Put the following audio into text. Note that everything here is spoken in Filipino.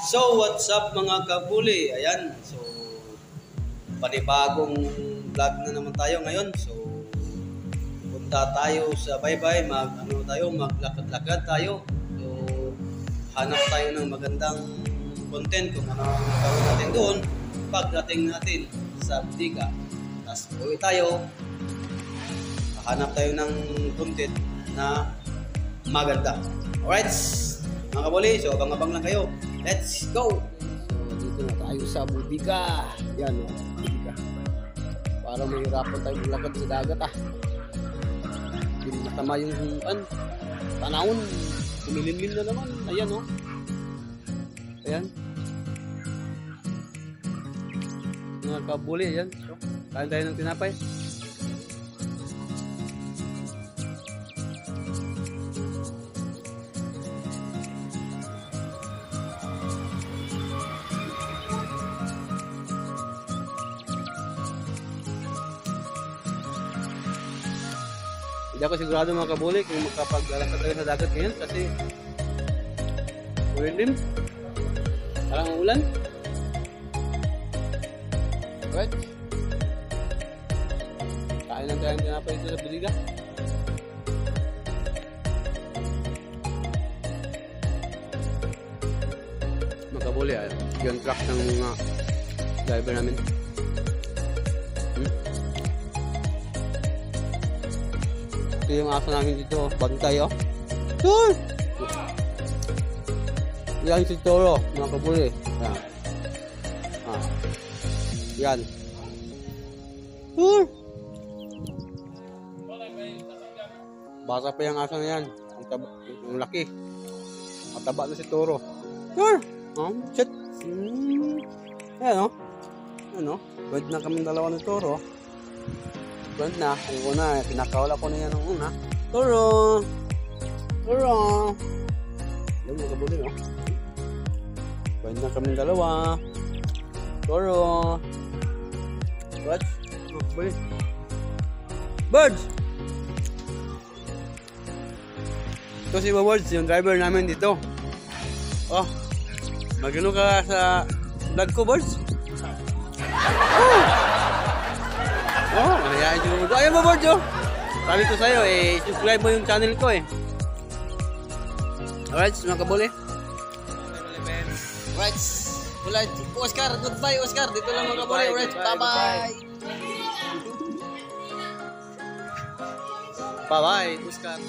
So, what's up mga kabuli? Ayan, so panibagong vlog na naman tayo ngayon. So, punta tayo sa baybay, maglakad-lakad tayo. So, hanap tayo ng magandang content kung ano ang gawin natin doon pagdating natin sa Butika. Tapos uwi tayo, hanap tayo ng content na maganda. Alright, mga kabuli, so abang-abang lang kayo. Let's go! So, dito na tayo sa Butika. Yan, Butika. Para mahirapan tayo maglakad sa dagat, Hindi matama yung tanawon. Kumilimlim na naman. Ayan, Ayan. Mga kabuli, ayan. So, kain tayo ng tinapay. Hindi ako sigurado mga kabuli kung makapaglalakad tayo sa dagat ngayon kasi ulilim. Parang ulan. Right? Kain lang tayo ng tinapay dito sa Butika. Mga kabuli, yung truck ng mga driver namin. Ito yung aso namin dito, bantay Yan si Toro, mga kabuli. Yan. Basa pa yung aso na yan. Yung laki. Mataba na si Toro. Shit. Ayan Pwede na kami dalawa ni Toro. Pwede na. Yung una, pinakawala ko na yan ng una. Toro! Alam mo kabuli, Pwede na kami dalawa. Toro! Birds! Kabuli. Birds! Ito si Birds, yung driver namin dito. Magano ka sa vlog ko, Birds? Ayan yung ayaw mo, Birds, Sabi ko sa'yo, subscribe mo yung channel ko, Alright, mga kabuli. Alright, ulit. Oscar, goodbye, Oscar. Dito lang mga kabuli. Alright, bye-bye. Bye-bye, Oscar.